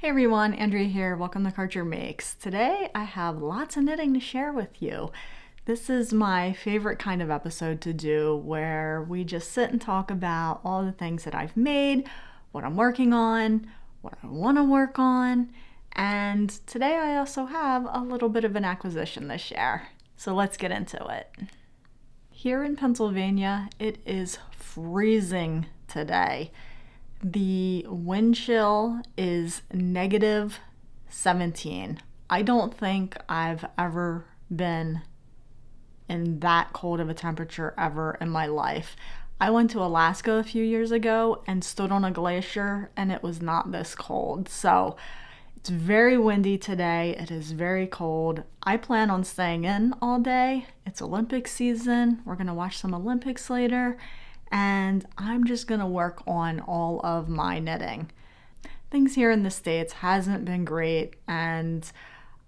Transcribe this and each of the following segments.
Hey everyone, Andrea here. Welcome to Cardigan Makes. Today I have lots of knitting to share with you. This is my favorite kind of episode to do where we just sit and talk about all the things that I've made, what I'm working on, what I want to work on, and today I also have a little bit of an acquisition to share. So let's get into it. Here in Pennsylvania, it is freezing today. The wind chill is -17. I don't think I've ever been in that cold of a temperature ever in my life. I went to Alaska a few years ago and stood on a glacier and it was not this cold. So it's very windy today. It is very cold. I plan on staying in all day. It's Olympic season. We're gonna watch some Olympics later. And I'm just gonna work on all of my knitting. Things here in the States hasn't been great, and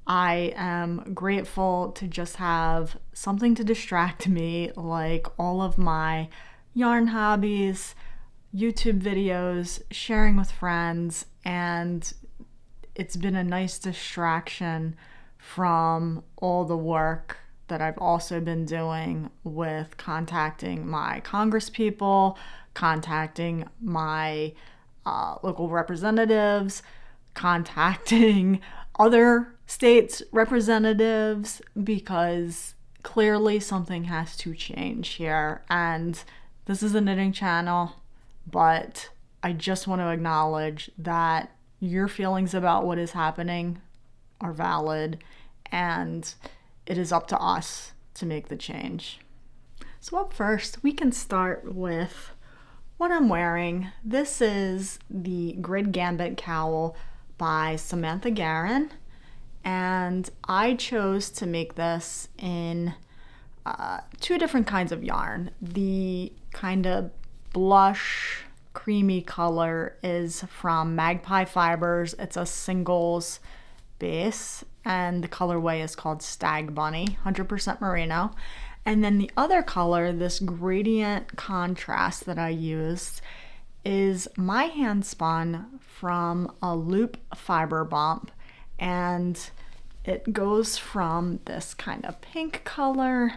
I am grateful to just have something to distract me, like all of my yarn hobbies, YouTube videos, sharing with friends, and it's been a nice distraction from all the work that I've also been doing with contacting my Congress people, contacting my local representatives, contacting other states' representatives, because clearly something has to change here. And this is a knitting channel, but I just want to acknowledge that your feelings about what is happening are valid, and it is up to us to make the change. So up first, we can start with what I'm wearing. This is the Grid Gambit Cowl by Samantha Guerin, and I chose to make this in two different kinds of yarn. The kind of blush, creamy color is from Magpie Fibers. It's a singles base, and the colorway is called Stag Bunny, 100% merino. And then the other color, this gradient contrast that I used, is my hand spun from a loop fiber bump, and it goes from this kind of pink color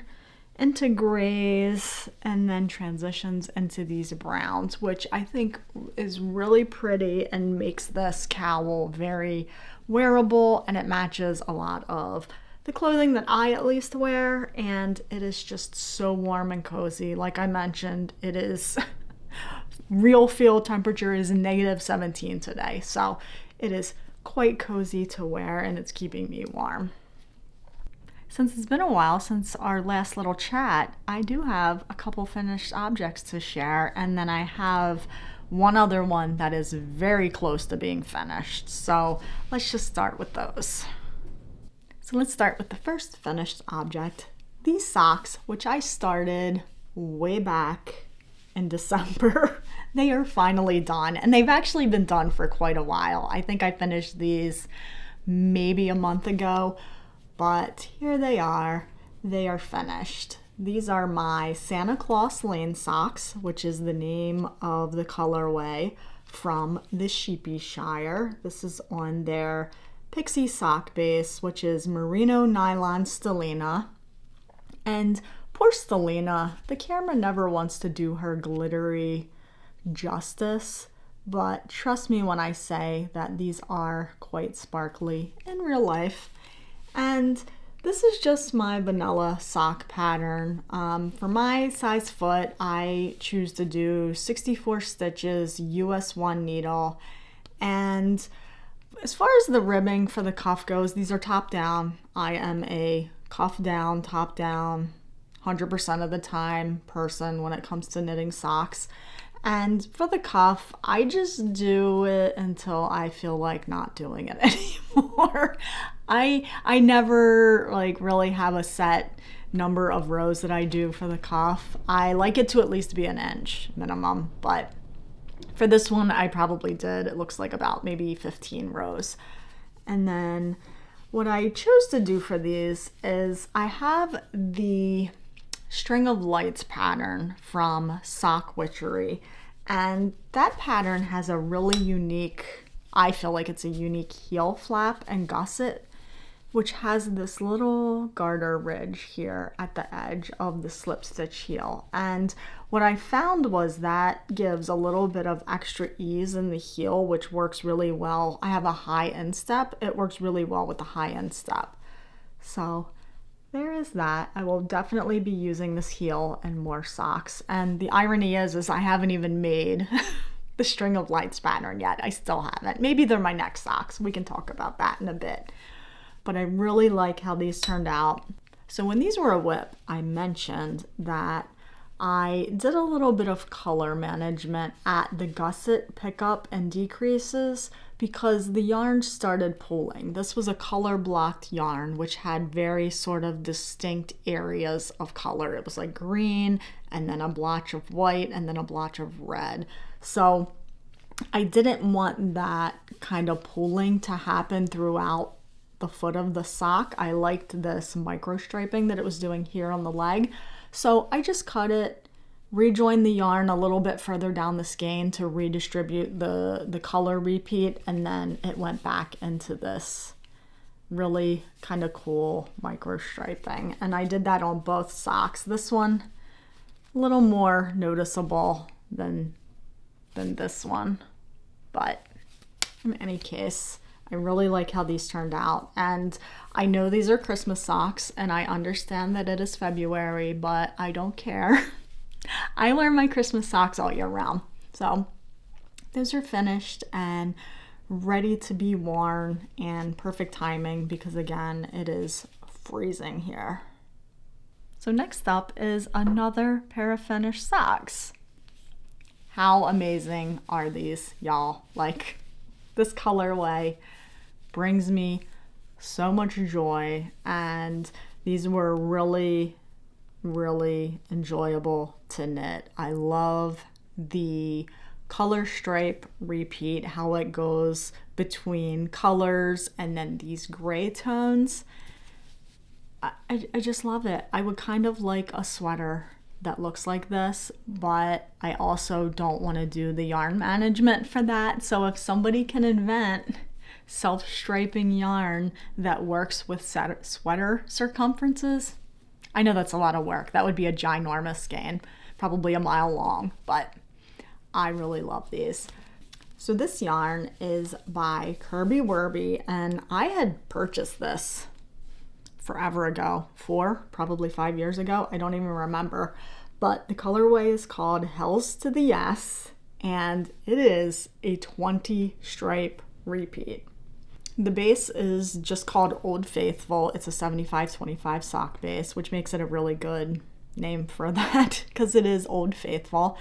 into grays and then transitions into these browns, which I think is really pretty and makes this cowl very wearable, and it matches a lot of the clothing that I at least wear, and it is just so warm and cozy. Like I mentioned, it is real feel temperature is -17 today, so it is quite cozy to wear and it's keeping me warm. Since it's been a while since our last little chat, I do have a couple finished objects to share, and then I have one other one that is very close to being finished. So let's just start with those. So let's start with the first finished object. These socks, which I started way back in December, they are finally done, and they've actually been done for quite a while. I think I finished these maybe a month ago, but here they are. They are finished. These are my Santa Claus Lane socks, which is the name of the colorway from the Sheepy Shire. This is on their Pixie sock base, which is merino nylon stellina. And poor stellina, the camera never wants to do her glittery justice, but trust me when I say that these are quite sparkly in real life. And this is just my vanilla sock pattern. For my size foot, I choose to do 64 stitches, US 1 needle. And as far as the ribbing for the cuff goes, these are top down. I am a cuff down, top down, 100% of the time person when it comes to knitting socks. And for the cuff, I just do it until I feel like not doing it anymore. I never like really have a set number of rows that I do for the cuff. I like it to at least be an inch minimum, but for this one I probably did, it looks like about maybe 15 rows. And then what I chose to do for these is I have the String of Lights pattern from Sock Witchery, and that pattern has a really unique I feel like it's a unique heel flap and gusset, which has this little garter ridge here at the edge of the slip stitch heel. And what I found was that gives a little bit of extra ease in the heel, which works really well. I have a high instep. It works really well with the high instep. So there is that. I will definitely be using this heel and more socks. And the irony is I haven't even made the string of lights pattern yet. I still haven't. Maybe they're my next socks. We can talk about that in a bit. But I really like how these turned out. So when these were a whip, I mentioned that I did a little bit of color management at the gusset pickup and decreases because the yarn started pulling. This was a color blocked yarn, which had very sort of distinct areas of color. It was like green and then a blotch of white and then a blotch of red. So I didn't want that kind of pulling to happen throughout the foot of the sock. I liked this micro striping that it was doing here on the leg. So I just cut it, rejoined the yarn a little bit further down the skein to redistribute the color repeat, and then it went back into this really kind of cool micro striping. And I did that on both socks. This one, a little more noticeable than this one. But in any case, I really like how these turned out. And I know these are Christmas socks, and I understand that it is February, but I don't care. I wear my Christmas socks all year round. So those are finished and ready to be worn, and perfect timing because again, it is freezing here. So next up is another pair of finished socks. How amazing are these, y'all? Like, this colorway brings me so much joy, and these were really, really enjoyable to knit. I love the color stripe repeat, how it goes between colors and then these gray tones. I just love it. I would kind of like a sweater that looks like this, but I also don't want to do the yarn management for that. So if somebody can invent self-striping yarn that works with sweater circumferences, I know that's a lot of work. That would be a ginormous skein, probably a mile long, but I really love these. So this yarn is by Kirby Werby, and I had purchased this forever ago, probably 5 years ago. I don't even remember, but the colorway is called Hells to the Yes, and it is a 20 stripe repeat. The base is just called Old Faithful. It's a 75-25 sock base, which makes it a really good name for that because it is Old Faithful.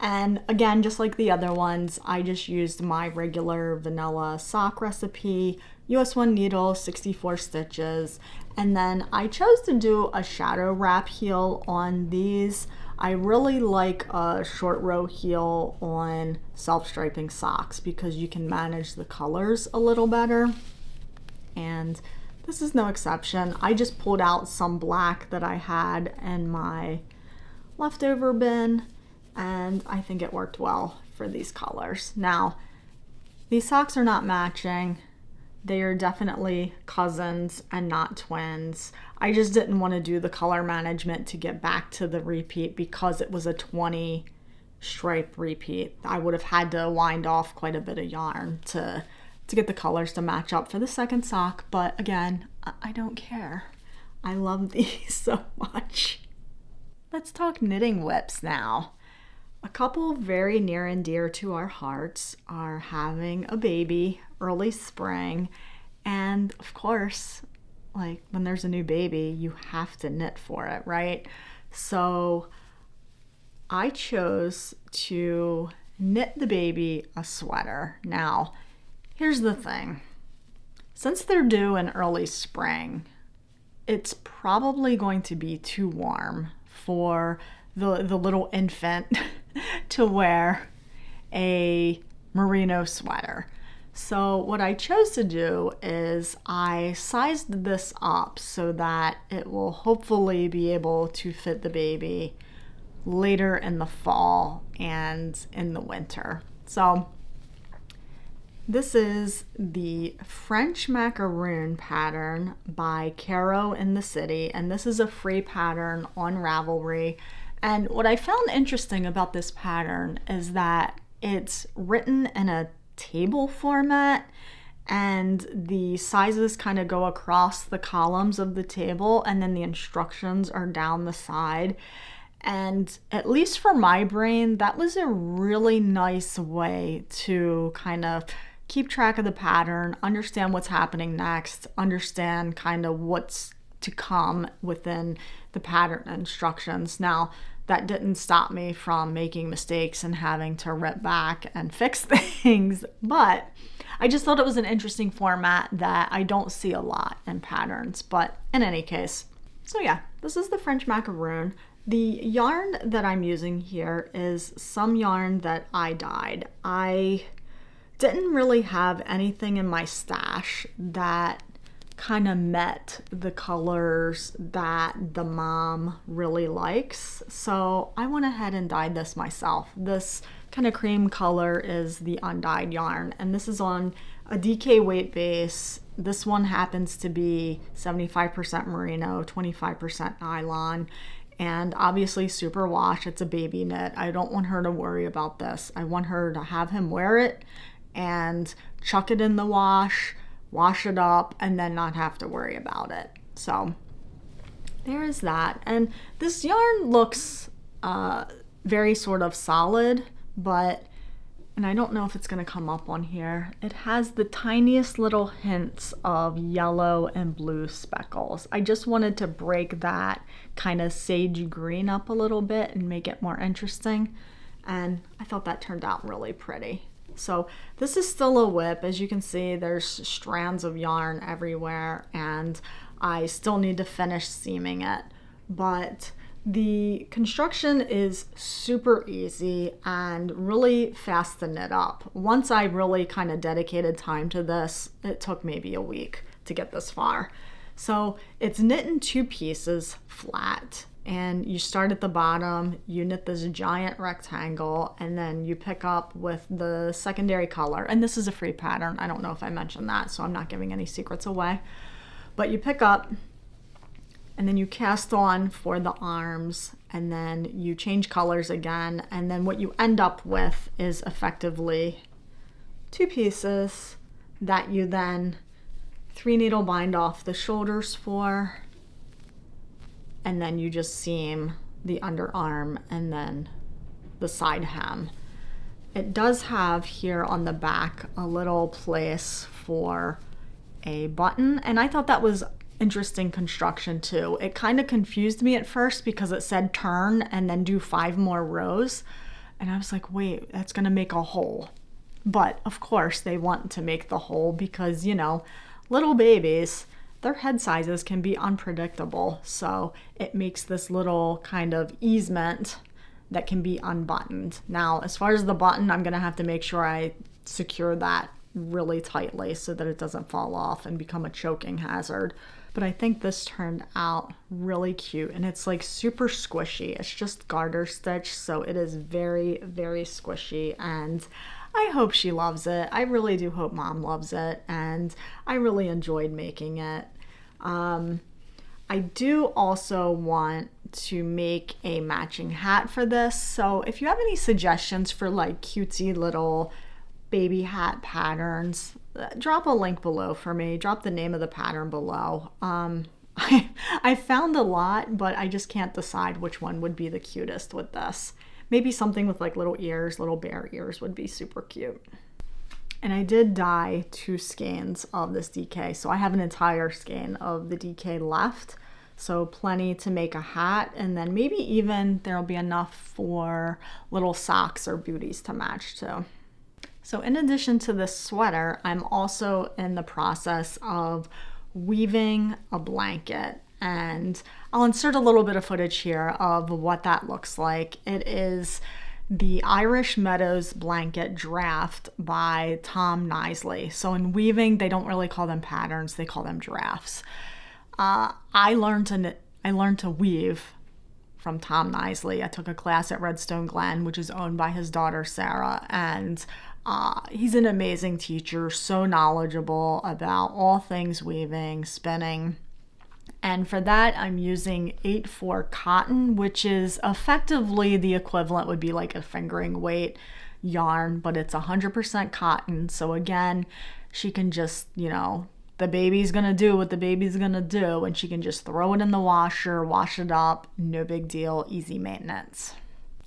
And again, just like the other ones, I just used my regular vanilla sock recipe, US 1 needle, 64 stitches, and then I chose to do a shadow wrap heel on these. I really like a short row heel on self-striping socks because you can manage the colors a little better, and this is no exception. I just pulled out some black that I had in my leftover bin, and I think it worked well for these colors. Now, these socks are not matching. They are definitely cousins and not twins. I just didn't want to do the color management to get back to the repeat because it was a 20 stripe repeat. I would have had to wind off quite a bit of yarn to get the colors to match up for the second sock. But again, I don't care. I love these so much. Let's talk knitting whips now. A couple very near and dear to our hearts are having a baby early spring, and of course, like when there's a new baby, you have to knit for it, right? So I chose to knit the baby a sweater. Now, here's the thing. Since they're due in early spring, it's probably going to be too warm for the little infant to wear a merino sweater. So what I chose to do is I sized this up so that it will hopefully be able to fit the baby later in the fall and in the winter. So This is the French Macaroon pattern by Caro in the City, and this is a free pattern on Ravelry. And what I found interesting about this pattern is that it's written in a table format, and the sizes kind of go across the columns of the table, and then the instructions are down the side. And at least for my brain, that was a really nice way to kind of keep track of the pattern, understand what's happening next, understand kind of what's to come within the pattern instructions. Now, that didn't stop me from making mistakes and having to rip back and fix things, but I just thought it was an interesting format that I don't see a lot in patterns. But in any case, so yeah, this is the French Macaroon. The yarn that I'm using here is some yarn that I dyed. I didn't really have anything in my stash that kind of met the colors that the mom really likes. So I went ahead and dyed this myself. This kind of cream color is the undyed yarn, and this is on a DK weight base. This one happens to be 75% merino, 25% nylon, and obviously super wash. It's a baby knit. I don't want her to worry about this. I want her to have him wear it and chuck it in the wash it up, and then not have to worry about it. So there is that. And this yarn looks very sort of solid, and I don't know if it's going to come up on here. It has the tiniest little hints of yellow and blue speckles. I just wanted to break that kind of sage green up a little bit and make it more interesting. And I thought that turned out really pretty. So this is still a whip. As you can see, there's strands of yarn everywhere, and I still need to finish seaming it. But the construction is super easy and really fast to knit up. Once I really kind of dedicated time to this, it took maybe a week to get this far. So it's knit in 2 pieces flat, and you start at the bottom, you knit this giant rectangle, and then you pick up with the secondary color. And this is a free pattern. I don't know if I mentioned that, so I'm not giving any secrets away. But you pick up, and then you cast on for the arms, and then you change colors again, and then what you end up with is effectively 2 pieces that you then 3 needle bind off the shoulders for, and then you just seam the underarm and then the side hem. It does have here on the back a little place for a button, and I thought that was interesting construction too. It kind of confused me at first because it said turn and then do 5 more rows, and I was like, wait, that's gonna make a hole. But of course they want to make the hole because, you know, little babies, their head sizes can be unpredictable, so it makes this little kind of easement that can be unbuttoned. Now, as far as the button, I'm gonna have to make sure I secure that really tightly so that it doesn't fall off and become a choking hazard. But I think this turned out really cute, and it's like super squishy. It's just garter stitch, so it is very, very squishy, and I hope she loves it. I really do hope Mom loves it, and I really enjoyed making it. I do also want to make a matching hat for this, so if you have any suggestions for like cutesy little baby hat patterns, drop a link below for me. Drop the name of the pattern below. I found a lot, but I just can't decide which one would be the cutest with this. Maybe something with like little ears, little bear ears would be super cute. And I did dye 2 skeins of this DK, so I have an entire skein of the DK left, so plenty to make a hat, and then maybe even there'll be enough for little socks or booties to match too. So in addition to this sweater, I'm also in the process of weaving a blanket, and I'll insert a little bit of footage here of what that looks like. It is the Irish Meadows blanket draft by Tom Knisley. So in weaving, they don't really call them patterns, they call them drafts. I learned to weave from Tom Knisley. I took a class at Redstone Glen, which is owned by his daughter Sarah, and He's an amazing teacher, so knowledgeable about all things weaving, spinning. And for that, I'm using 8/4 cotton, which is effectively the equivalent would be like a fingering weight yarn, but it's 100% cotton. So again, she can just, the baby's gonna do what the baby's gonna do, and she can just throw it in the washer, wash it up, no big deal, easy maintenance.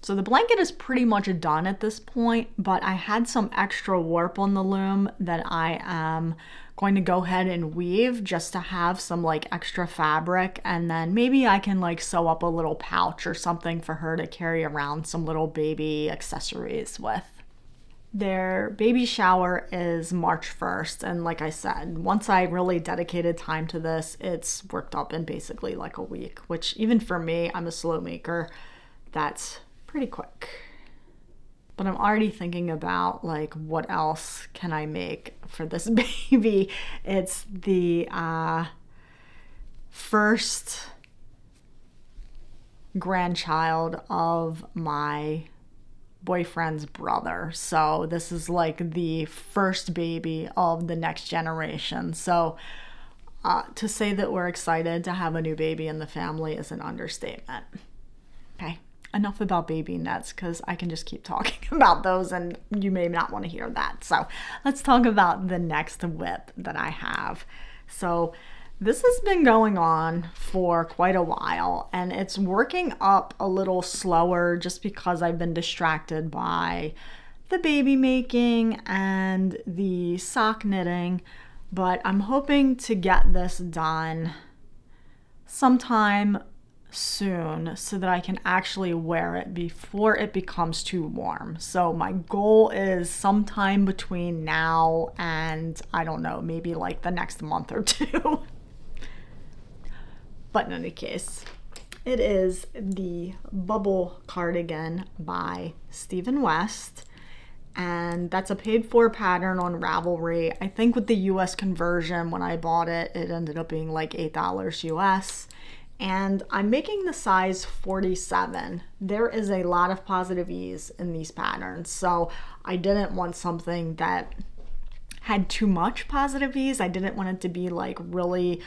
So the blanket is pretty much done at this point, but I had some extra warp on the loom that I am going to go ahead and weave just to have some like extra fabric, and then maybe I can like sew up a little pouch or something for her to carry around some little baby accessories with. Their baby shower is March 1st, and like I said, once I really dedicated time to this, it's worked up in basically like a week, which even for me, I'm a slow maker, that's pretty quick. But I'm already thinking about like what else can I make for this baby. It's the first grandchild of my boyfriend's brother. So this is like the first baby of the next generation. So to say that we're excited to have a new baby in the family is an understatement. Okay. Enough about baby nets, because I can just keep talking about those and you may not want to hear that. So let's talk about the next whip that I have. So this has been going on for quite a while, and it's working up a little slower just because I've been distracted by the baby making and the sock knitting, but I'm hoping to get this done sometime soon so that I can actually wear it before it becomes too warm. So my goal is sometime between now and, I don't know, maybe like the next month or two. But in any case, it is the Bubble Cardigan by Stephen West, and that's a paid for pattern on Ravelry. I think with the US conversion when I bought it, it ended up being like $8 US. And I'm making the size 47. There is a lot of positive ease in these patterns, so I didn't want something that had too much positive ease. I didn't want it to be like really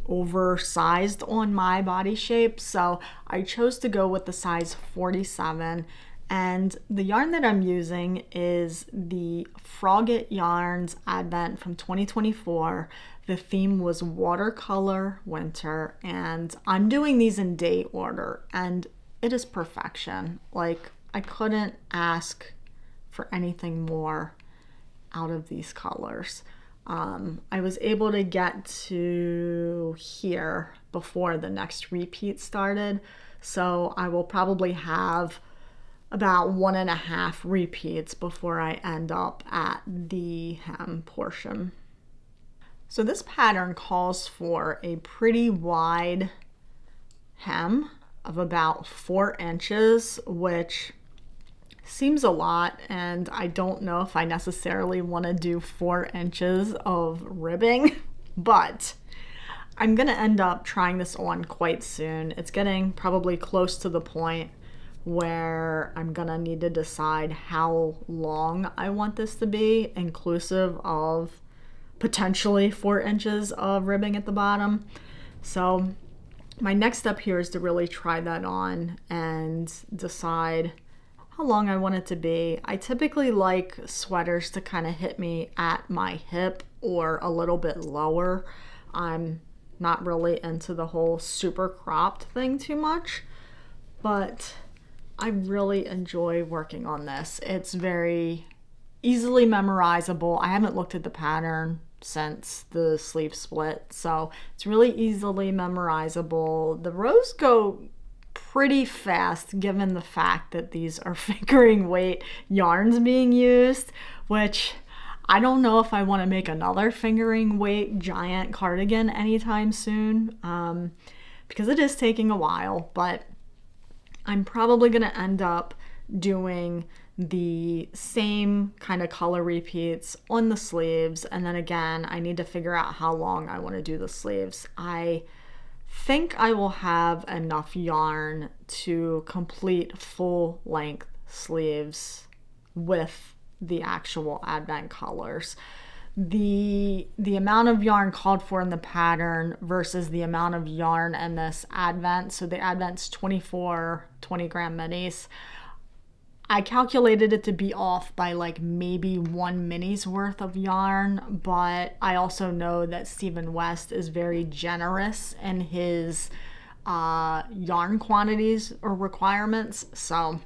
oversized on my body shape, so I chose to go with the size 47. And the yarn that I'm using is the Frogget Yarns Advent from 2024. The theme was watercolor winter, and I'm doing these in day order, and it is perfection. Like, I couldn't ask for anything more out of these colors. I was able to get to here before the next repeat started, so I will probably have about 1.5 repeats before I end up at the hem portion. So this pattern calls for a pretty wide hem of about 4 inches, which seems a lot, and I don't know if I necessarily want to do 4 inches of ribbing, but I'm gonna end up trying this on quite soon. It's getting probably close to the point where I'm gonna need to decide how long I want this to be, inclusive of potentially 4 inches of ribbing at the bottom. So my next step here is to really try that on and decide how long I want it to be. I typically like sweaters to kind of hit me at my hip or a little bit lower. I'm not really into the whole super cropped thing too much, but I really enjoy working on this. It's very easily memorizable. I haven't looked at the pattern since the sleeve split, so it's really easily memorizable. The rows go pretty fast given the fact that these are fingering weight yarns being used, which I don't know if I want to make another fingering weight giant cardigan anytime soon, because it is taking a while, but I'm probably going to end up doing the same kind of color repeats on the sleeves, and then again I need to figure out how long I want to do the sleeves. I think I will have enough yarn to complete full length sleeves with the actual advent colors. The amount of yarn called for in the pattern versus the amount of yarn in this advent, so the advent's 24 20-gram minis, I calculated it to be off by like maybe 1 mini's worth of yarn, but I also know that Stephen West is very generous in his yarn quantities or requirements, so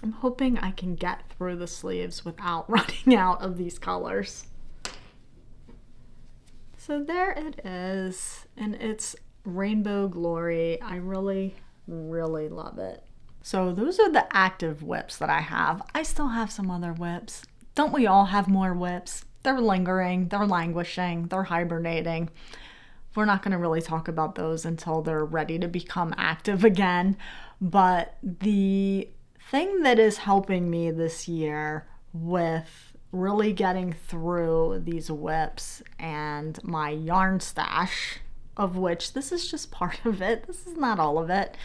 I'm hoping I can get through the sleeves without running out of these colors. So there it is in its rainbow glory. I really, really love it. So those are the active whips that I have. I still have some other whips. Don't we all have more whips? They're lingering, they're languishing, they're hibernating. We're not going to really talk about those until they're ready to become active again. But the thing that is helping me this year with really getting through these whips and my yarn stash, of which this is just part of it, this is not all of it.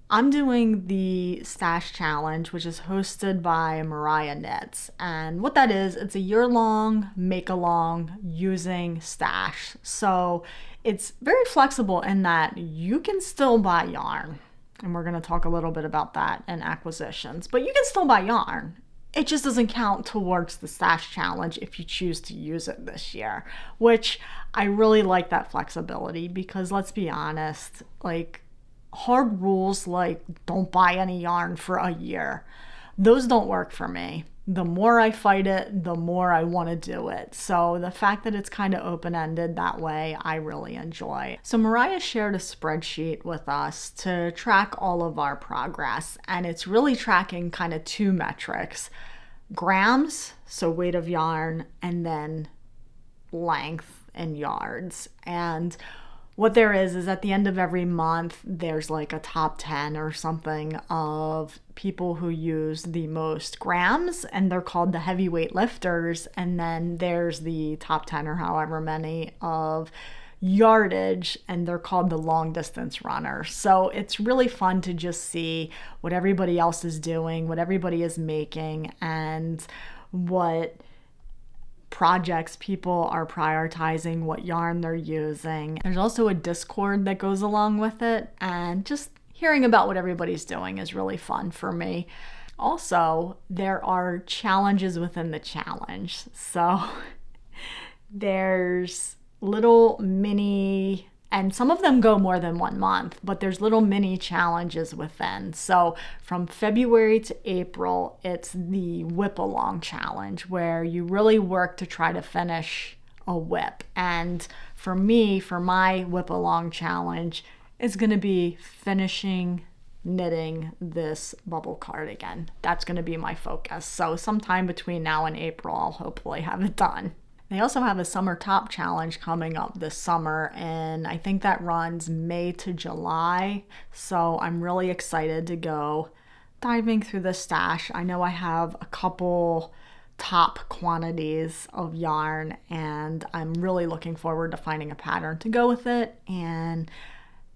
I'm doing the stash challenge, which is hosted by Mariah Knits, and what that is, it's a year-long make-along using stash. So it's very flexible in that you can still buy yarn, and we're going to talk a little bit about that in acquisitions, but you can still buy yarn. It just doesn't count towards the stash challenge if you choose to use it this year, which I really like that flexibility, because let's be honest, like hard rules like don't buy any yarn for a year, those don't work for me. The more I fight it, the more I want to do it. So the fact that it's kind of open-ended that way, I really enjoy. So Mariah shared a spreadsheet with us to track all of our progress, and it's really tracking kind of 2 metrics: grams, so weight of yarn, and then length in yards. And what there is at the end of every month, there's like a top 10 or something of people who use the most grams, and they're called the heavyweight lifters. And then there's the top 10 or however many of yardage, and they're called the long distance runners. So it's really fun to just see what everybody else is doing, what everybody is making, and what projects people are prioritizing, what yarn they're using. There's also a Discord that goes along with it, and just hearing about what everybody's doing is really fun for me. Also, there are challenges within the challenge. So there's little mini, and some of them go more than 1 month, but there's little mini challenges within. So from February to April, it's the whip along challenge, where you really work to try to finish a whip. And for me, for my whip along challenge, it's going to be finishing knitting this bubble cardigan. That's going to be my focus. So sometime between now and April, I'll hopefully have it done. They also have a summer top challenge coming up this summer, and I think that runs May to July. So I'm really excited to go diving through the stash. I know I have a couple top quantities of yarn, and I'm really looking forward to finding a pattern to go with it and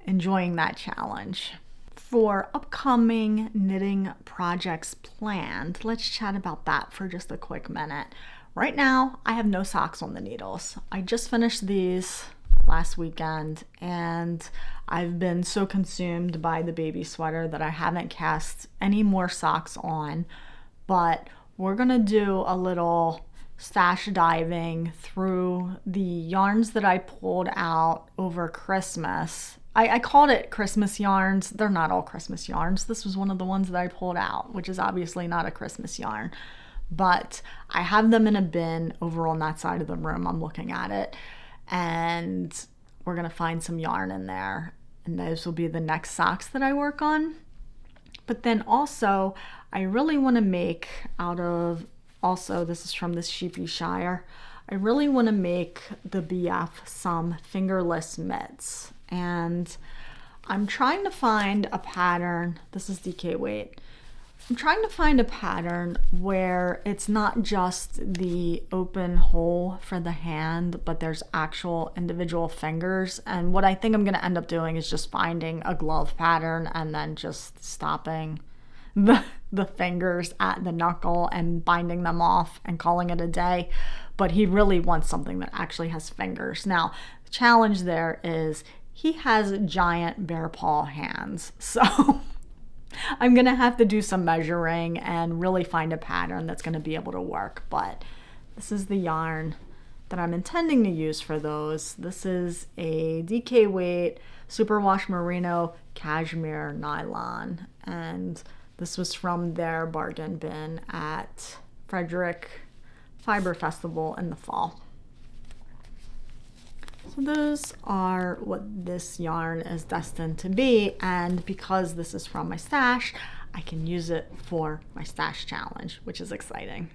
enjoying that challenge. For upcoming knitting projects planned, let's chat about that for just a quick minute. Right now, I have no socks on the needles. I just finished these last weekend, and I've been so consumed by the baby sweater that I haven't cast any more socks on. But we're gonna do a little stash diving through the yarns that I pulled out over Christmas. I called it Christmas yarns. They're not all Christmas yarns. This was one of the ones that I pulled out, which is obviously not a Christmas yarn. But I have them in a bin over on that side of the room. I'm looking at it, and we're gonna find some yarn in there, and those will be the next socks that I work on. But then also, I really want to make out of, also this is from this Sheepy Shire, I really want to make the BF some fingerless mitts, and I'm trying to find a pattern. This is DK weight. I'm trying to find a pattern where it's not just the open hole for the hand, but there's actual individual fingers. And what I think I'm going to end up doing is just finding a glove pattern and then just stopping the fingers at the knuckle and binding them off and calling it a day. But he really wants something that actually has fingers. Now, the challenge there is he has giant bear paw hands. So I'm going to have to do some measuring and really find a pattern that's going to be able to work. But this is the yarn that I'm intending to use for those. This is a DK weight superwash merino cashmere nylon, and this was from their bargain bin at Frederick Fiber Festival in the fall. So those are what this yarn is destined to be, and because this is from my stash, I can use it for my stash challenge, which is exciting.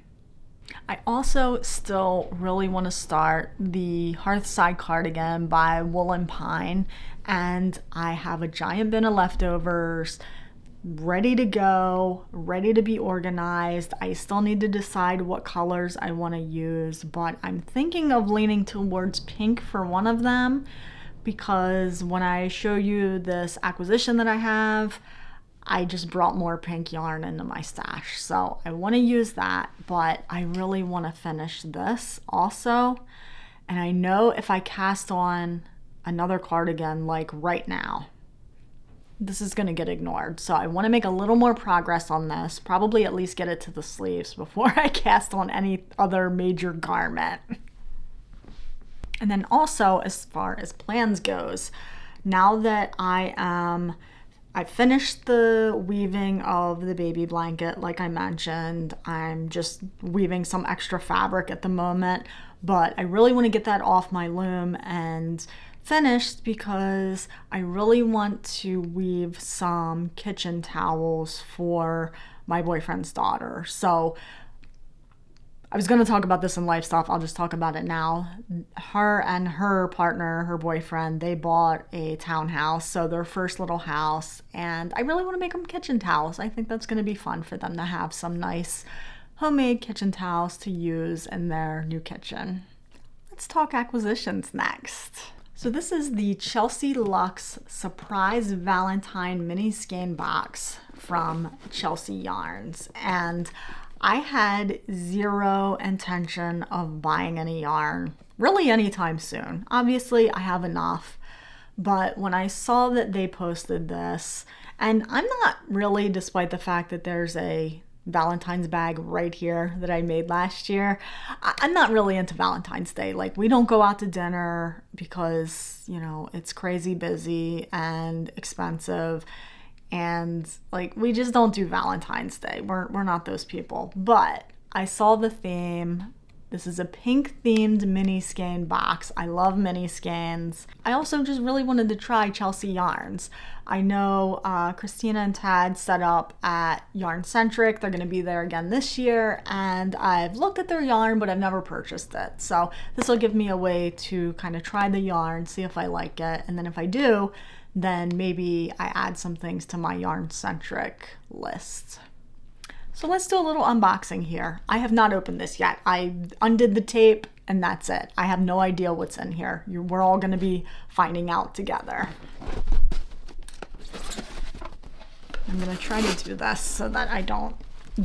I also still really want to start the Hearthside cardigan by Wool & Pine, and I have a giant bin of leftovers ready to go, ready to be organized. I still need to decide what colors I want to use, but I'm thinking of leaning towards pink for one of them, because when I show you this acquisition that I have, I just brought more pink yarn into my stash. So I want to use that, but I really want to finish this also. And I know if I cast on another cardigan like right now, this is going to get ignored. So I want to make a little more progress on this, probably at least get it to the sleeves before I cast on any other major garment. And then also, as far as plans goes, now that I finished the weaving of the baby blanket, like I mentioned. I'm just weaving some extra fabric at the moment, but I really want to get that off my loom and finished because I really want to weave some kitchen towels for my boyfriend's daughter. So I was going to talk about this in life stuff. I'll just talk about it now. Her and her partner, her boyfriend, they bought a townhouse, so their first little house, and I really want to make them kitchen towels. I think that's going to be fun for them to have some nice homemade kitchen towels to use in their new kitchen. Let's talk acquisitions next. So this is the Chelsea Luxe Surprise Valentine mini skein box from Chelsea Yarns, and I had zero intention of buying any yarn really anytime soon. Obviously, I have enough, but when I saw that they posted this, and I'm not really, despite the fact that there's a Valentine's bag right here that I made last year, I'm not really into Valentine's Day. Like, we don't go out to dinner because, you know, it's crazy busy and expensive. And like, we just don't do Valentine's Day. We're not those people. But I saw the theme. This is a pink themed mini skein box. I love mini skeins. I also just really wanted to try Chelsea Yarns. I know Christina and Tad set up at Yarn Centric. They're going to be there again this year, and I've looked at their yarn, but I've never purchased it. So this will give me a way to kind of try the yarn, see if I like it, and then if I do, then maybe I add some things to my Yarn Centric list. So let's do a little unboxing here. I have not opened this yet. I undid the tape and that's it. I have no idea what's in here. We're all gonna be finding out together. I'm gonna try to do this so that I don't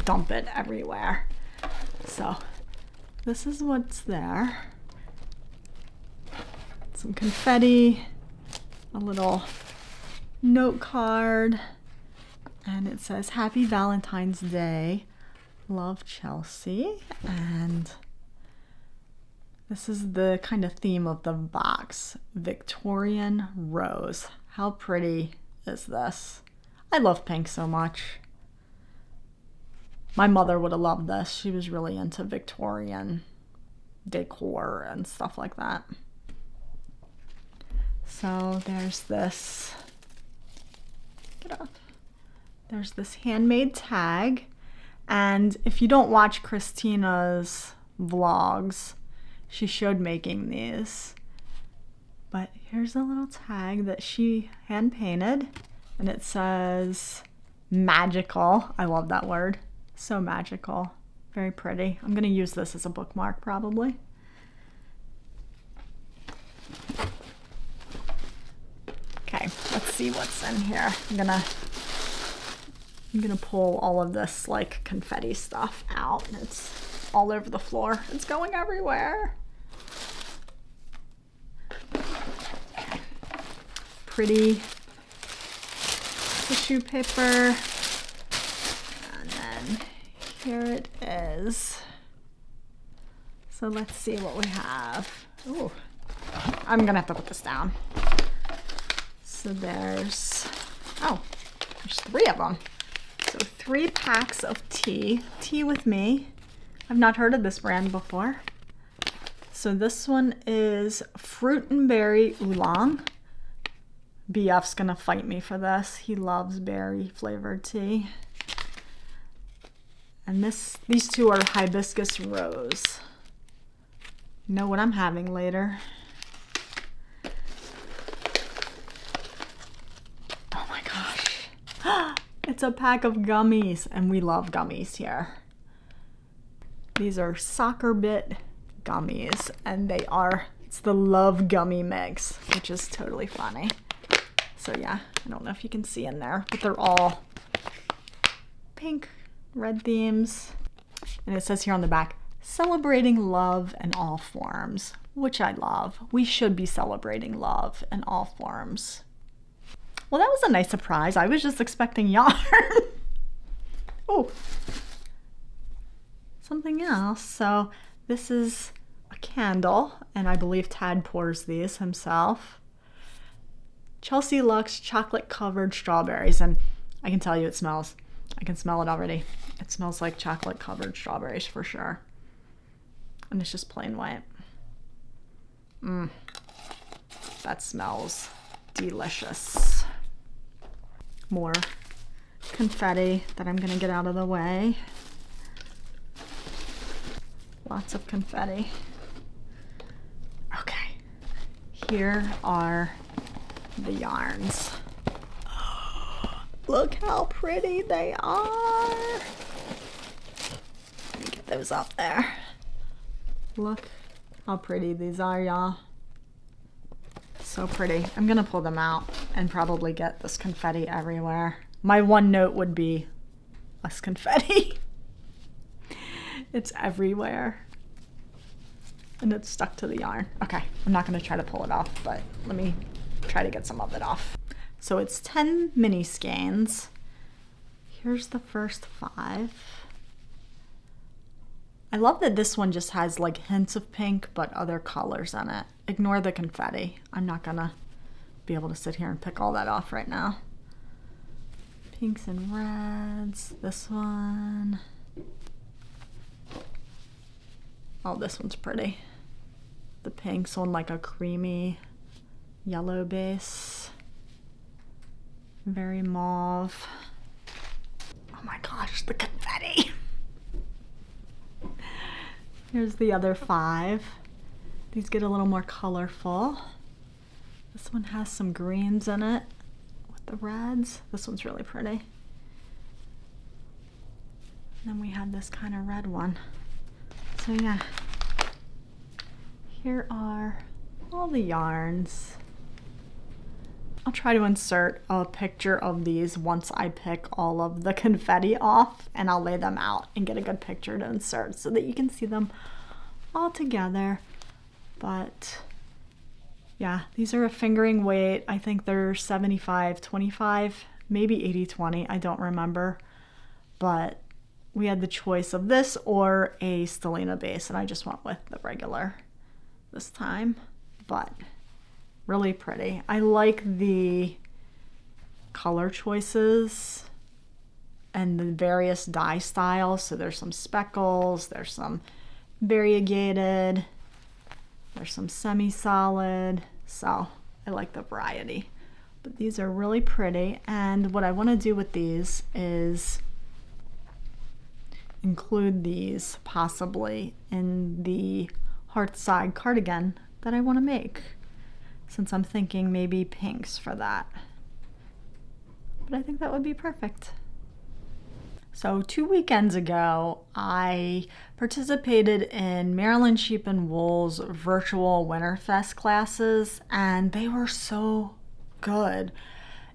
dump it everywhere. So this is what's there. Some confetti, a little note card, and it says Happy Valentine's Day, love Chelsea. And this is the kind of theme of the box, Victorian Rose. How pretty is this? I love pink so much. My mother would have loved this. She was really into Victorian decor and stuff like that. So there's this, there's this handmade tag, and if you don't watch Christina's vlogs, she showed making these. But here's a little tag that she hand painted, and it says magical. I love that word. So magical. Very pretty. I'm gonna use this as a bookmark probably. Okay, let's see what's in here. I'm gonna I'm gonna pull all of this like confetti stuff out. It's all over the floor. It's going everywhere. Okay. Pretty tissue paper. And then here it is. So let's see what we have. Ooh, I'm gonna have to put this down. So there's 3 of them. So 3 packs of tea. Tea with me. I've not heard of this brand before. So this one is fruit and berry oolong. BF's gonna fight me for this. He loves berry flavored tea. And these 2 are hibiscus rose. Know what I'm having later. Oh my gosh. It's a pack of gummies, and we love gummies here. These are soccer bit gummies, and it's the Love Gummy mix, which is totally funny. So yeah, I don't know if you can see in there, but they're all pink, red themes. And it says here on the back, celebrating love in all forms, which I love. We should be celebrating love in all forms. Well, that was a nice surprise. I was just expecting yarn. Oh, something else. So this is a candle, and I believe Tad pours these himself. Chelsea Luxe chocolate covered strawberries, and I can tell you I can smell it already. It smells like chocolate covered strawberries for sure. And it's just plain white. That smells delicious. More confetti that I'm gonna get out of the way. Lots of confetti. Okay, here are the yarns. Look how pretty they are. Let me get those up there. Look how pretty these are, y'all. So pretty. I'm gonna pull them out and probably get this confetti everywhere. My one note would be less confetti. It's everywhere. And it's stuck to the yarn. Okay, I'm not gonna try to pull it off, but let me try to get some of it off. So it's 10 mini skeins. Here's the first 5. I love that this one just has like hints of pink, but other colors in it. Ignore the confetti. I'm not gonna be able to sit here and pick all that off right now. Pinks and reds. This one. Oh, this one's pretty. The pink's on like a creamy yellow base. Very mauve. Oh my gosh, the confetti. Here's the other 5. These get a little more colorful. This one has some greens in it with the reds. This one's really pretty. And then we have this kind of red one. So yeah, here are all the yarns. I'll try to insert a picture of these once I pick all of the confetti off, and I'll lay them out and get a good picture to insert so that you can see them all together. But yeah, these are a fingering weight. I think they're 75-25, maybe 80-20, I don't remember. But we had the choice of this or a stellina base, and I just went with the regular this time. But really pretty. I like the color choices and the various dye styles. So there's some speckles, there's some variegated, there's some semi-solid. So I like the variety. But these are really pretty. And what I want to do with these is include these possibly in the hearth side cardigan that I want to make, since I'm thinking maybe pinks for that. But I think that would be perfect. So 2 weekends ago, I participated in Maryland Sheep and Wool's virtual Winterfest classes, and they were so good.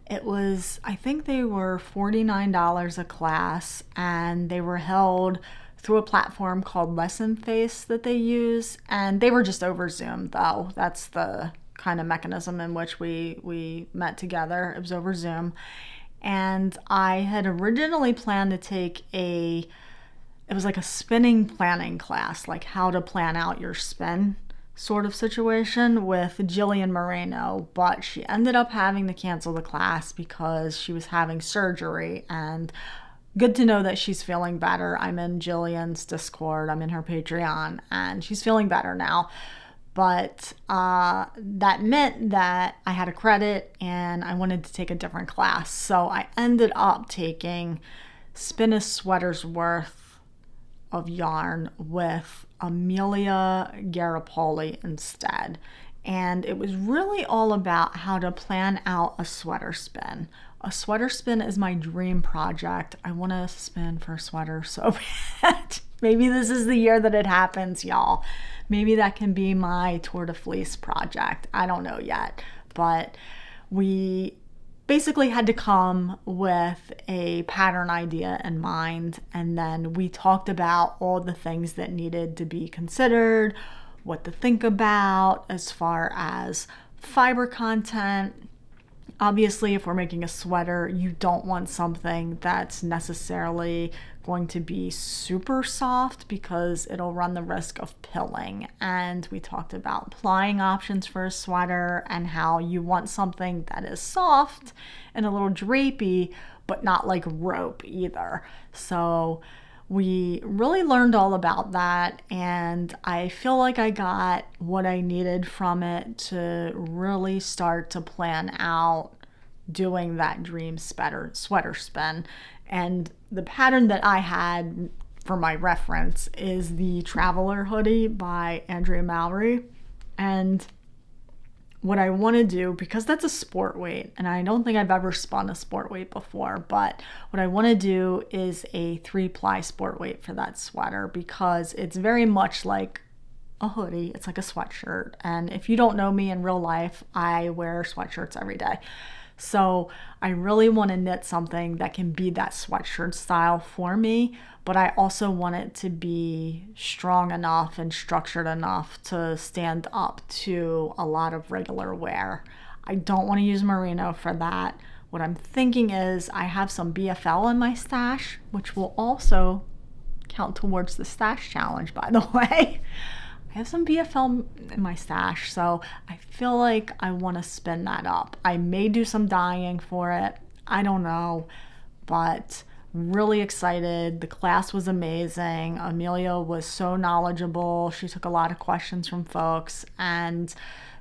It was, I think they were $49 a class, and they were held through a platform called Lesson Face that they use. And they were just over Zoom, though. That's the kind of mechanism in which we met together. It was over Zoom. And I had originally planned to take it was like a spinning planning class, like how to plan out your spin sort of situation with Jillian Moreno, but she ended up having to cancel the class because she was having surgery. And good to know that she's feeling better. I'm in Jillian's Discord, I'm in her Patreon, and she's feeling better now. But that meant that I had a credit and I wanted to take a different class. So I ended up taking Spin a Sweater's Worth of yarn with Amelia Garipoli instead. And it was really all about how to plan out a sweater spin. A sweater spin is my dream project. I want to spin for a sweater so bad. Maybe this is the year that it happens, y'all. Maybe that can be my Tour de Fleece project. I don't know yet. But we basically had to come with a pattern idea in mind, and then we talked about all the things that needed to be considered, what to think about as far as fiber content. Obviously, if we're making a sweater, you don't want something that's necessarily going to be super soft because it'll run the risk of pilling. And we talked about plying options for a sweater and how you want something that is soft and a little drapey, but not like rope either. So we really learned all about that, and I feel like I got what I needed from it to really start to plan out doing that dream sweater spin. And the pattern that I had for my reference is the Traveler hoodie by Andrea Mallory. And what I want to do, because that's a sport weight, and I don't think I've ever spun a sport weight before, but what I want to do is a 3-ply sport weight for that sweater, because it's very much like a hoodie. It's like a sweatshirt. And if you don't know me in real life, I wear sweatshirts every day. So I really want to knit something that can be that sweatshirt style for me, but I also want it to be strong enough and structured enough to stand up to a lot of regular wear. I don't want to use merino for that. What I'm thinking is I have some BFL in my stash, which will also count towards the stash challenge, by the way. I have some BFL in my stash, so I feel like I want to spin that up. I may do some dyeing for it. I don't know, but really excited. The class was amazing. Amelia was so knowledgeable. She took a lot of questions from folks, and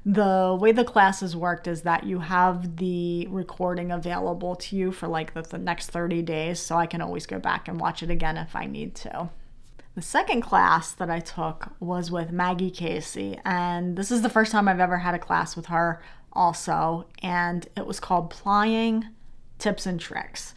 the way the classes worked is that you have the recording available to you for like the next 30 days, so I can always go back and watch it again if I need to. The second class that I took was with Maggie Casey, and this is the first time I've ever had a class with her also, and it was called Plying Tips and Tricks.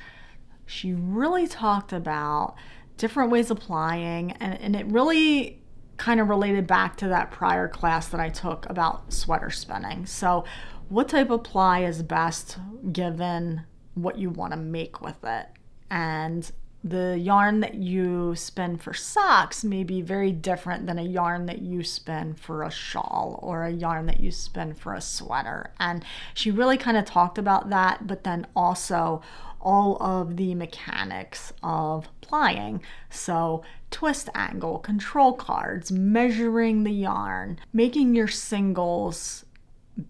She really talked about different ways of plying, and it really kind of related back to that prior class that I took about sweater spinning. So what type of ply is best given what you want to make with it? And the yarn that you spin for socks may be very different than a yarn that you spin for a shawl or a yarn that you spin for a sweater. And she really kind of talked about that, but then also all of the mechanics of plying. So twist angle, control cards, measuring the yarn, making your singles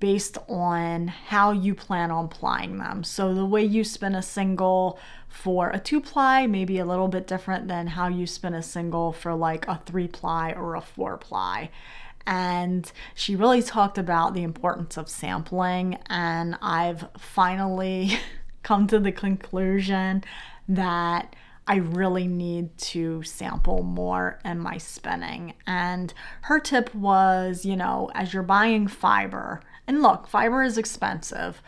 based on how you plan on plying them. So the way you spin a single for a 2-ply may be a little bit different than how you spin a single for like a 3-ply or a 4-ply. And she really talked about the importance of sampling, and I've finally come to the conclusion that I really need to sample more in my spinning. And her tip was, as you're buying fiber, and look, fiber is expensive,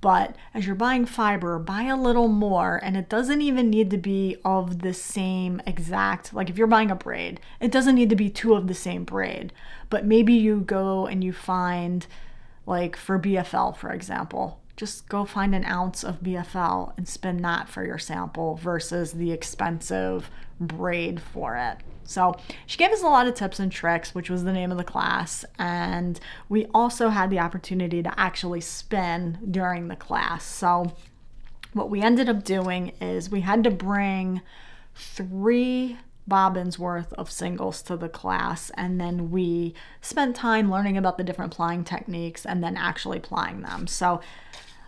but as you're buying fiber, buy a little more, and it doesn't even need to be of the same exact, like if you're buying a braid, it doesn't need to be 2 of the same braid, but maybe you go and you find, like for BFL, for example, just go find an ounce of BFL and spin that for your sample versus the expensive braid for it. So she gave us a lot of tips and tricks, which was the name of the class. And we also had the opportunity to actually spin during the class. So what we ended up doing is we had to bring 3 bobbins worth of singles to the class, and then we spent time learning about the different plying techniques and then actually plying them. So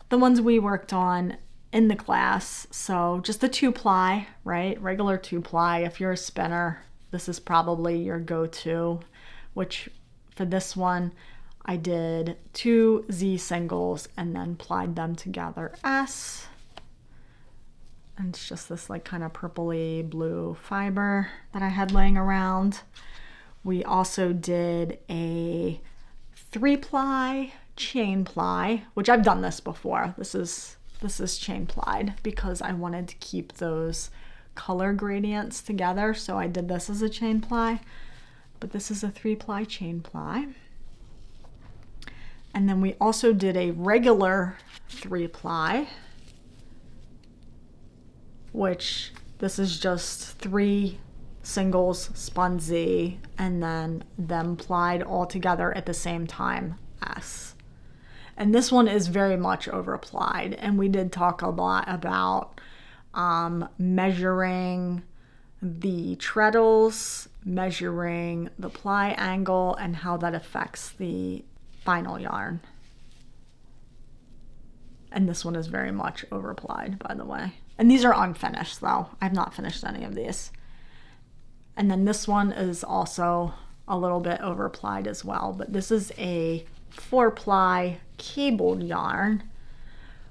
the ones we worked on in the class, so just the 2-ply, right? Regular 2-ply. If you're a spinner, this is probably your go-to, which for this one, I did 2 Z singles and then plied them together S. And it's just this like kind of purpley blue fiber that I had laying around. We also did a 3-ply chain ply, which I've done this before. This is chain plied because I wanted to keep those color gradients together. So I did this as a chain ply, but this is a 3-ply chain ply. And then we also did a regular 3-ply, which this is just 3 singles spun Z and then them plied all together at the same time S. And this one is very much over applied, and we did talk a lot about measuring the treadles, measuring the ply angle, and how that affects the final yarn. And this one is very much over applied, by the way. And these are unfinished though. I've not finished any of these. And then this one is also a little bit over applied as well, but this is a 4-ply cabled yarn,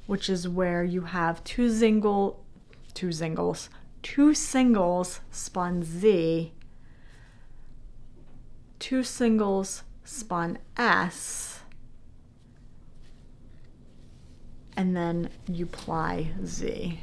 which is where you have 2 singles spun Z, 2 singles spun S, and then you ply Z.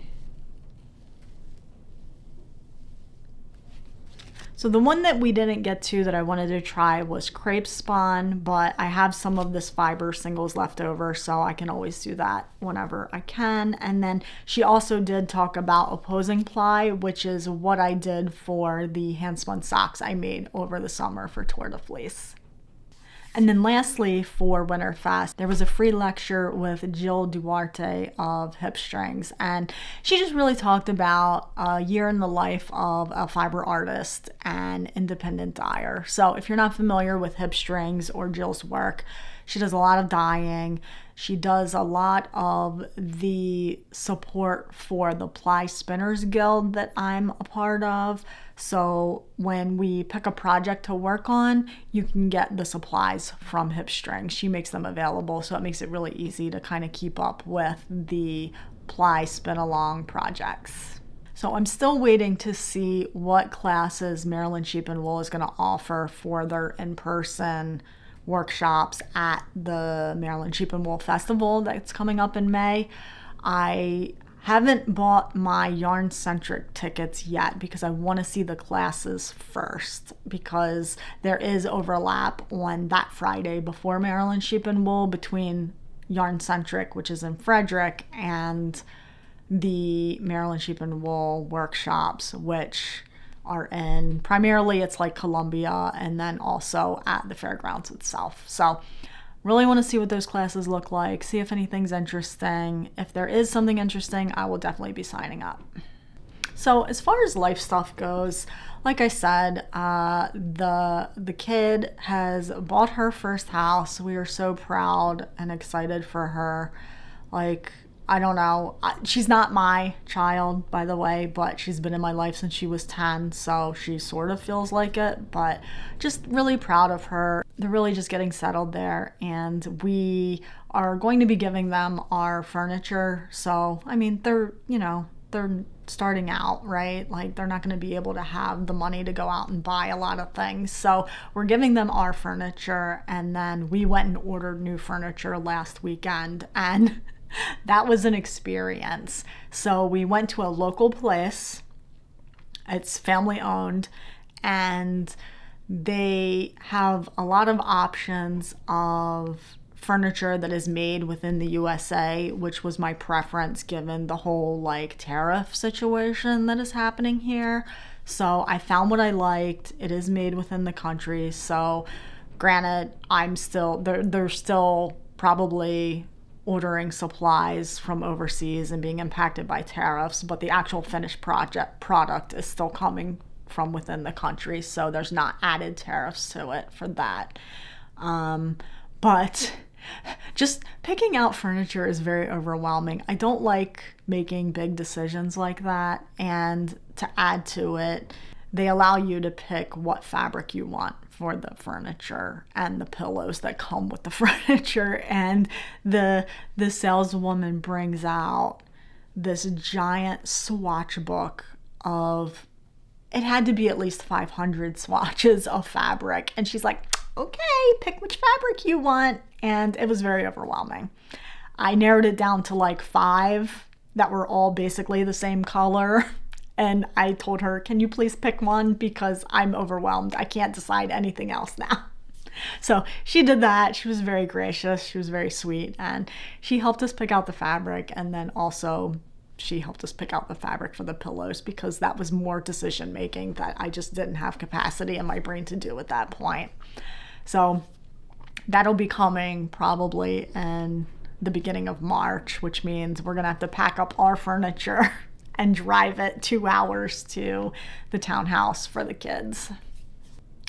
So the one that we didn't get to that I wanted to try was crepe spun, but I have some of this fiber singles left over, so I can always do that whenever I can. And then she also did talk about opposing ply, which is what I did for the hand spun socks I made over the summer for Tour de Fleece. And then lastly, for Winterfest, there was a free lecture with Jill Duarte of Hip Strings, and she just really talked about a year in the life of a fiber artist and independent dyer. So if you're not familiar with Hip Strings or Jill's work, she does a lot of dyeing. She does a lot of the support for the Ply Spinners Guild that I'm a part of. So when we pick a project to work on, you can get the supplies from Hip Strings. She makes them available, so it makes it really easy to kind of keep up with the Ply spin along projects. So I'm still waiting to see what classes Maryland Sheep and Wool is going to offer for their in-person workshops at the Maryland Sheep and Wool Festival that's coming up in May. I haven't bought my yarn-centric tickets yet because I want to see the classes first, because there is overlap on that Friday before Maryland Sheep and Wool between yarn-centric, which is in Frederick, and the Maryland Sheep and Wool workshops, which are in primarily it's like Columbia and then also at the fairgrounds itself. So really want to see what those classes look like, see if anything's interesting. If there is something interesting, I will definitely be signing up. So as far as life stuff goes, like I said, the kid has bought her first house. We are so proud and excited for her. Like, I don't know. She's not my child, by the way, but she's been in my life since she was 10, so she sort of feels like it, but just really proud of her. They're really just getting settled there, and we are going to be giving them our furniture. So, I mean, they're starting out, right? Like, they're not going to be able to have the money to go out and buy a lot of things. So we're giving them our furniture, and then we went and ordered new furniture last weekend, and that was an experience. So we went to a local place. It's family owned, and they have a lot of options of furniture that is made within the USA, which was my preference given the whole like tariff situation that is happening here. So I found what I liked. It is made within the country. So granted, they're still probably ordering supplies from overseas and being impacted by tariffs, but the actual finished product is still coming from within the country. So there's not added tariffs to it for that. But just picking out furniture is very overwhelming. I don't like making big decisions like that. And to add to it, they allow you to pick what fabric you want for the furniture and the pillows that come with the furniture. And the saleswoman brings out this giant swatch book of, it had to be at least 500 swatches of fabric. And she's like, okay, pick which fabric you want. And it was very overwhelming. I narrowed it down to like 5 that were all basically the same color. And I told her, can you please pick one because I'm overwhelmed. I can't decide anything else now. So she did that. She was very gracious. She was very sweet. And she helped us pick out the fabric. And then also she helped us pick out the fabric for the pillows because that was more decision making that I just didn't have capacity in my brain to do at that point. So that'll be coming probably in the beginning of March, which means we're going to have to pack up our furniture and drive it 2 hours to the townhouse for the kids.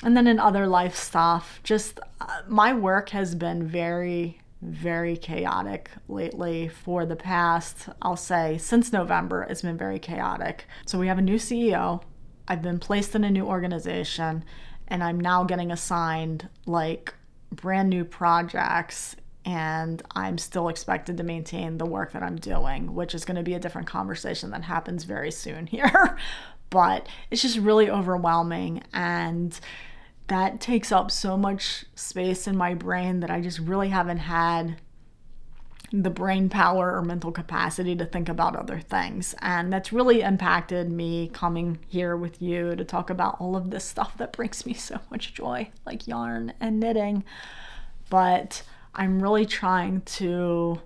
And then in other life stuff, just my work has been very, very chaotic lately for the past, I'll say, since November, it's been very chaotic. So we have a new CEO. I've been placed in a new organization, and I'm now getting assigned like brand new projects, and I'm still expected to maintain the work that I'm doing, which is going to be a different conversation that happens very soon here. But it's just really overwhelming, and that takes up so much space in my brain that I just really haven't had the brain power or mental capacity to think about other things. And that's really impacted me coming here with you to talk about all of this stuff that brings me so much joy, like yarn and knitting. But I'm really trying to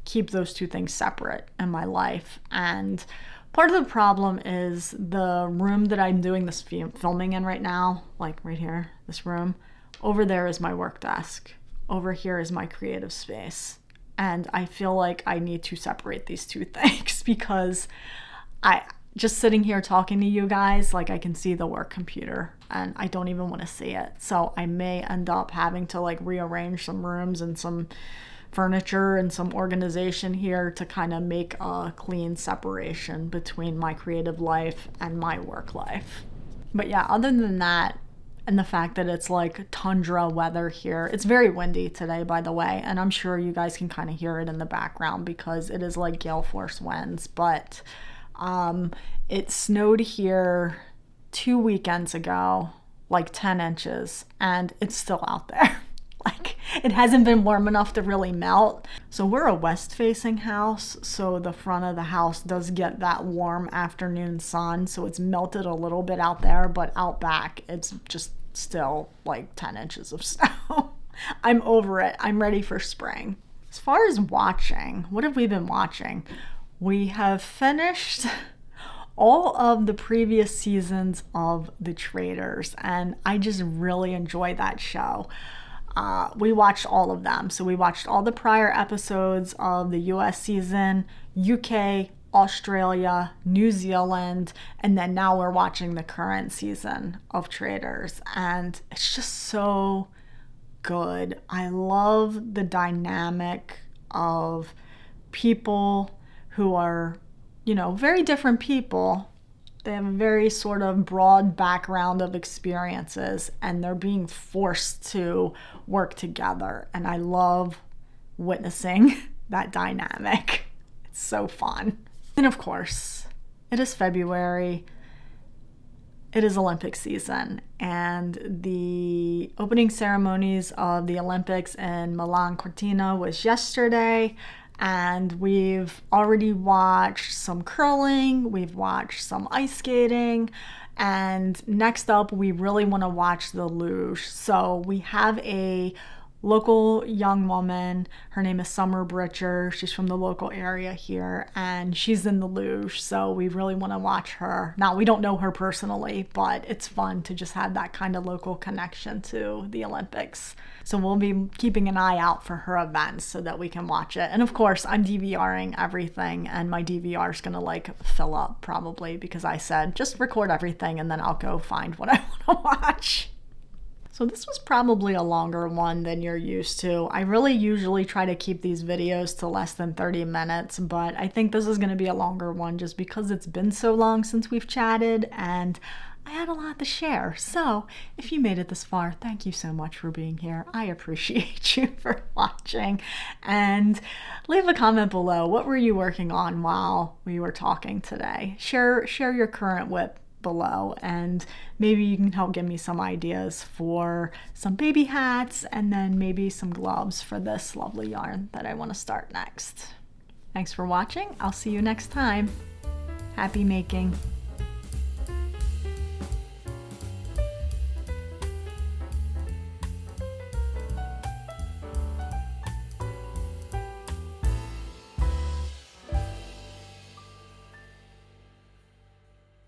keep those two things separate in my life. And part of the problem is the room that I'm doing this filming in right now, like right here, this room, over there is my work desk. Over here is my creative space. And I feel like I need to separate these two things because just sitting here talking to you guys, like I can see the work computer and I don't even want to see it. So I may end up having to like rearrange some rooms and some furniture and some organization here to kind of make a clean separation between my creative life and my work life. But yeah, other than that, and the fact that it's like tundra weather here. It's very windy today, by the way, and I'm sure you guys can kind of hear it in the background because it is like gale force winds. But it snowed here 2 weekends ago, like 10 inches, and it's still out there. Like, it hasn't been warm enough to really melt. So we're a west-facing house, so the front of the house does get that warm afternoon sun, so it's melted a little bit out there, but out back, it's just still like 10 inches of snow. I'm over it. I'm ready for spring. As far as watching, what have we been watching? We have finished all of the previous seasons of The Traitors, and I just really enjoy that show. We watched all of them. So we watched all the prior episodes of the US season, UK, Australia, New Zealand, and then now we're watching the current season of Traitors. And it's just so good. I love the dynamic of people who are, very different people. They have a very sort of broad background of experiences, and they're being forced to work together. And I love witnessing that dynamic. It's so fun. And of course, it is February. It is Olympic season, and the opening ceremonies of the Olympics in Milan Cortina was yesterday. And we've already watched some curling, we've watched some ice skating, and next up we really want to watch the luge. So we have a local young woman. Her name is Summer Britcher. She's from the local area here, and she's in the luge, so we really want to watch her. Now, we don't know her personally, but it's fun to just have that kind of local connection to the Olympics. So we'll be keeping an eye out for her events so that we can watch it. And of course, I'm DVRing everything, and my DVR is going to like fill up probably because I said just record everything and then I'll go find what I want to watch. So this was probably a longer one than you're used to. I really usually try to keep these videos to less than 30 minutes, but I think this is going to be a longer one just because it's been so long since we've chatted and I had a lot to share. So if you made it this far, thank you so much for being here. I appreciate you for watching, and leave a comment below. What were you working on while we were talking today? Share your current whip below, and maybe you can help give me some ideas for some baby hats and then maybe some gloves for this lovely yarn that I want to start next. Thanks for watching. I'll see you next time. Happy making.